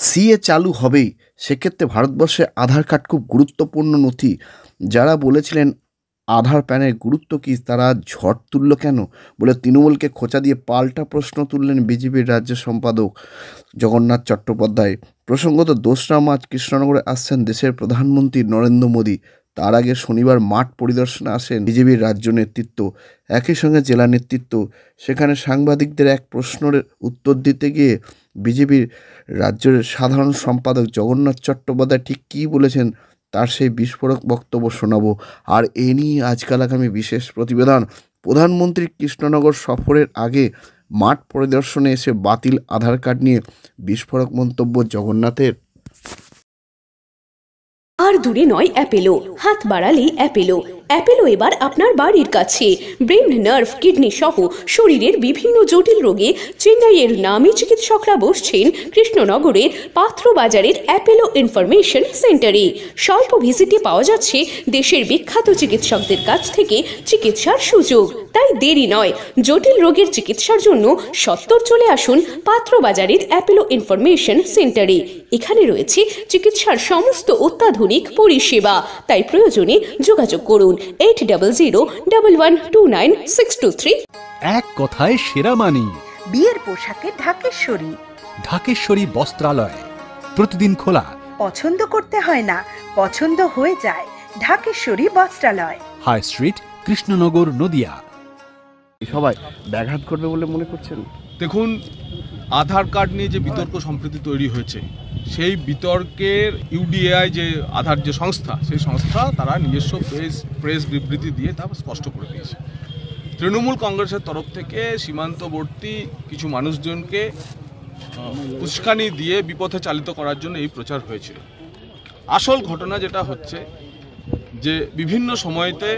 CA চালু হবেই, সেক্ষেত্রে ভারতবর্ষে আধার কার্ড খুব গুরুত্বপূর্ণ নথি। যারা বলেছিলেন আধার প্যানের গুরুত্ব কী, তারা ঝড় তুলল কেন বলে তৃণমূলকে খোঁচা দিয়ে পাল্টা প্রশ্ন তুললেন বিজেপির রাজ্য সম্পাদক জগন্নাথ চট্টোপাধ্যায়। প্রসঙ্গত 2রা মার্চ কৃষ্ণনগরে আসছেন দেশের প্রধানমন্ত্রী নরেন্দ্র মোদী। তার আগে শনিবার মাঠ পরিদর্শনে আসেন বিজেপির রাজ্য নেতৃত্ব, একই সঙ্গে জেলা নেতৃত্ব। সেখানে সাংবাদিকদের এক প্রশ্নের উত্তর দিতে গিয়ে বিজেপির রাজ্যের সাধারণ সম্পাদক জগন্নাথ চট্টোপাধ্যায় ঠিক কী বলেছেন তার সেই বিস্ফোরক বক্তব্য শোনাবো। আর এ নিয়ে আজকাল আগামী বিশেষ প্রতিবেদন। প্রধানমন্ত্রীর কৃষ্ণনগর সফরের আগে মাঠ পরিদর্শনে এসে বাতিল আধার কার্ড নিয়ে বিস্ফোরক মন্তব্য জগন্নাথের। আর দূরে নয় অ্যাপেলো, হাত বাড়ালেই অ্যাপেলো। অ্যাপেলো এবার আপনার বাড়ির কাছে। ব্রেন, নার্ভ, কিডনি সহ শরীরের বিভিন্ন জটিল রোগে চেন্নাইয়ের নামী চিকিৎসকরা বসছেন কৃষ্ণনগরের পাত্র বাজারের অ্যাপেলো ইনফরমেশন সেন্টারে। স্বল্প ভিজিটে পাওয়া যাচ্ছে দেশের বিখ্যাত চিকিৎসকদের কাছ থেকে চিকিৎসার সুযোগ। তাই দেরি নয়, জটিল রোগের চিকিৎসার জন্য সত্বর চলে আসুন পাত্র বাজারের অ্যাপেলো ইনফরমেশন সেন্টারে। এখানে রয়েছে চিকিৎসার সমস্ত অত্যাধুনিক পরিষেবা। তাই প্রয়োজনে যোগাযোগ করুন 8001129623। এক কথায় সেরা মানি। বিয়ের পোশাকে ঢাকেশ্বরী। ঢাকেশ্বরী বস্ত্রালয় প্রতিদিন খোলা। পছন্দ করতে হয় না, পছন্দ হয়ে যায়। ঢাকেশ্বরী বস্ত্রালয়, হাই স্ট্রিট, কৃষ্ণনগর, নদিয়া। সবাই ব্যাঘাত করবে বলে মনে করছেন? দেখুন, আধার কার্ড নিয়ে যে বিতর্ক সম্প্রতি তৈরি হয়েছে, সেই বিতর্কের ইউডিএআই যে আধার যে সংস্থা, সেই সংস্থা তারা নিজস্ব প্রেস বিবৃতি দিয়ে তা স্পষ্ট করে দিয়েছে। তৃণমূল কংগ্রেসের তরফ থেকে সীমান্তবর্তী কিছু মানুষজনকে উস্কানি দিয়ে বিপথে চালিত করার জন্য এই প্রচার হয়েছিল। আসল ঘটনা যেটা হচ্ছে যে বিভিন্ন সময়তে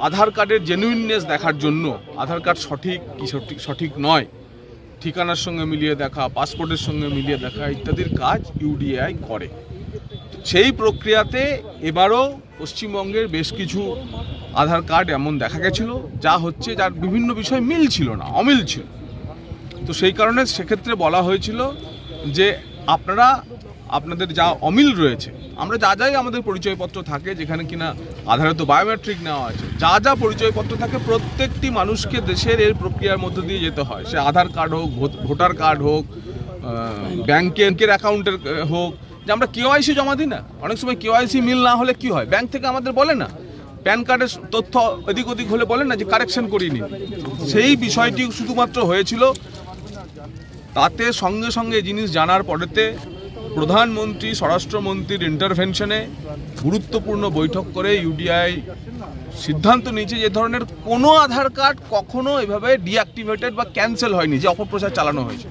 আধার কার্ডের জেনুইননেস দেখার জন্য আধার কার্ড সঠিক কি সঠিক নয়, ঠিকানার সঙ্গে মিলিয়ে দেখা, পাসপোর্টের সঙ্গে মিলিয়ে দেখা ইত্যাদির কাজ ইউডিএআই করে। সেই প্রক্রিয়াতে এবারও পশ্চিমবঙ্গের বেশ কিছু আধার কার্ড এমন দেখা গেছিল যা হচ্ছে যার বিভিন্ন বিষয় মিল ছিল না, অমিল ছিল। তো সেই কারণে সেক্ষেত্রে বলা হয়েছিল যে আপনাদের যা অমিল রয়েছে, আমরা যাই আমাদের পরিচয়পত্র থাকে, যেখানে কিনা আধারে তো বায়োমেট্রিক নেওয়া আছে, যা পরিচয়পত্র থাকে প্রত্যেকটি মানুষকে দেশের এর প্রক্রিয়ার মধ্য দিয়ে যেতে হয়। সে আধার কার্ড হোক, ভোটার কার্ড হোক, ব্যাংকের অ্যাকাউন্টের হোক, যে আমরা কেওয়াইসি জমা দিই না, অনেক সময় কেওয়াইসি মিল না হলে কি হয়, ব্যাংক থেকে আমাদের বলে না, প্যান কার্ডের তথ্য এদিক ওদিক হলে বলে না যে কারেকশন করিয়ে নিন। সেই বিষয়টি শুধুমাত্র হয়েছিল। তাতে সঙ্গে সঙ্গে জিনিস জানার পরেতে প্রধানমন্ত্রী স্বরাষ্ট্রমন্ত্রীর ইন্টারভেনশনে গুরুত্বপূর্ণ বৈঠক করে ইউডিআই সিদ্ধান্ত নিয়েছে যে ধরনের কোনো আধার কার্ড কখনো এভাবে ডিঅ্যাক্টিভেটেড বা ক্যান্সেল হয়নি, যে অপপ্রচার চালানো হয়েছে,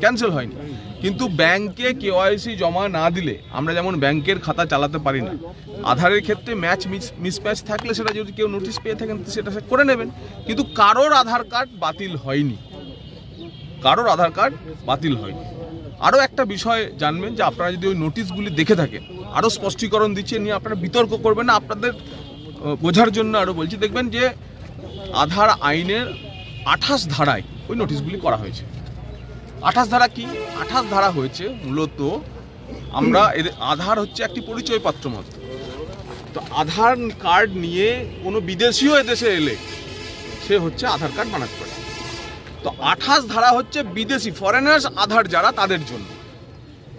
ক্যান্সেল হয়নি। কিন্তু ব্যাংকে কেওয়াইসি জমা না দিলে আমরা যেমন ব্যাংকের খাতা চালাতে পারি না, আধারের ক্ষেত্রে মিসম্যাচ থাকলে সেটা যদি কেউ নোটিশ পেয়ে থাকেন সেটা করে নেবেন। কিন্তু কারোর আধার কার্ড বাতিল হয়নি, কারোর আধার কার্ড বাতিল হয়নি। আরও একটা বিষয় জানবেন যে আপনারা যদি ওই নোটিশগুলি দেখে থাকেন, আরও স্পষ্টীকরণ দিচ্ছে, নিয়ে আপনারা বিতর্ক করবেন না, আপনাদের বোঝার জন্য আরও বলছি। দেখবেন যে আধার আইনের 28 ধারায় ওই নোটিশগুলি করা হয়েছে। 28 ধারা কি? 28 ধারা হয়েছে মূলত আমরা আধার হচ্ছে একটি পরিচয়পত্র মাত্র। তো আধার কার্ড নিয়ে কোনো বিদেশিও এদেশে এলে সে হচ্ছে আধার কার্ড বানাতে পারে। তো 28 ধারা হচ্ছে বিদেশি ফরেনার্স আধার যারা তাদের জন্য।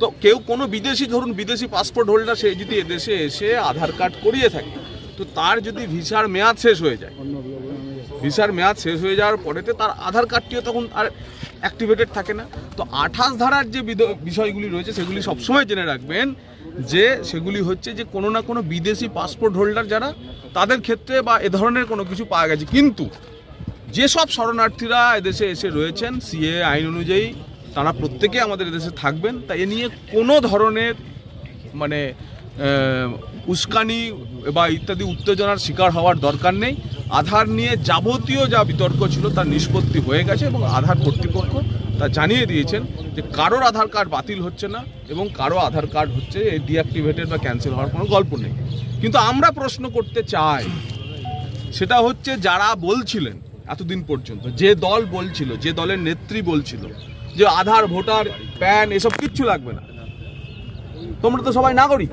তো কেউ কোনো বিদেশি, ধরুন বিদেশি পাসপোর্ট হোল্ডার, সে যদি এদেশে এসে আধার কার্ড করিয়ে থাকে, তো তার যদি ভিসার মেয়াদ শেষ হয়ে যায়, ভিসার মেয়াদ শেষ হয়ে যাওয়ার পরেতে তার আধার কার্ডটিও তখন আর অ্যাক্টিভেটেড থাকে না। তো 28 ধারার যে বিষয়গুলি রয়েছে সেগুলি সবসময় জেনে রাখবেন যে সেগুলি হচ্ছে যে কোনো না কোনো বিদেশি পাসপোর্ট হোল্ডার যারা, তাদের ক্ষেত্রে বা এ ধরনের কোনো কিছু পাওয়া গেছে। কিন্তু যেসব শরণার্থীরা এদেশে এসে রয়েছেন সিএ আইন অনুযায়ী তারা প্রত্যেকে আমাদের এদেশে থাকবেন। তাই এ নিয়ে কোনো ধরনের মানে উস্কানি বা ইত্যাদি উত্তেজনার শিকার হওয়ার দরকার নেই। আধার নিয়ে যাবতীয় যা বিতর্ক ছিল তার নিষ্পত্তি হয়ে গেছে এবং আধার কর্তৃপক্ষ তা জানিয়ে দিয়েছেন যে কারোর আধার কার্ড বাতিল হচ্ছে না এবং কারো আধার কার্ড হচ্ছে ডিঅ্যাক্টিভেটেড বা ক্যান্সেল হওয়ার কোনো গল্প নেই। কিন্তু আমরা প্রশ্ন করতে চাই, সেটা হচ্ছে যারা বলছিলেন এতদিন পর্যন্ত, যে দল বলছিল, যে দলের নেত্রী বলছিল যে আধার, ভোটার, প্যান এসব কিচ্ছু লাগবে না, তোমরা তো সবাই নাগরিক,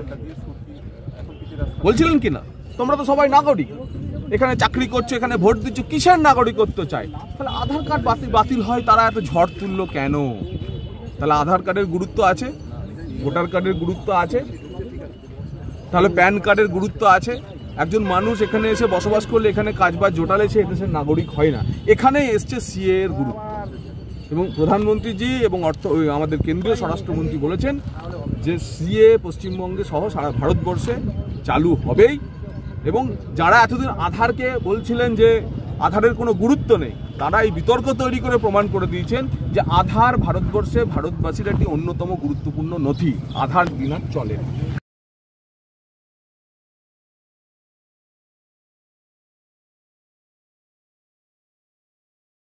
বলছিলেন কি না? তোমরা তো সবাই নাগরিক, এখানে চাকরি করছো, এখানে ভোট দিচ্ছ, কিসের নাগরিকত্ব চাই? তাহলে আধার কার্ড বাতিল হয়, তারা এত ঝড় তুললো কেন? তাহলে আধার কার্ডের গুরুত্ব আছে, ভোটার কার্ডের গুরুত্ব আছে, তাহলে প্যান কার্ডের গুরুত্ব আছে। একজন মানুষ এখানে এসে বসবাস করলে, এখানে কাজবাজ জোটালে সে এদেশের নাগরিক হয় না। এখানে এসছে সিএ এর গুরুত্ব, এবং প্রধানমন্ত্রীজি এবং আমাদের কেন্দ্রীয় স্বরাষ্ট্রমন্ত্রী বলেছেন যে সিএ পশ্চিমবঙ্গে সহ সারা ভারতবর্ষে চালু হবেই। এবং যারা এতদিন আধারকে বলছিলেন যে আধারের কোনো গুরুত্ব নেই, তারা এই বিতর্ক তৈরি করে প্রমাণ করে দিয়েছেন যে আধার ভারতবর্ষে ভারতবাসীর একটি অন্যতম গুরুত্বপূর্ণ নথি, আধার বিনা চলে না।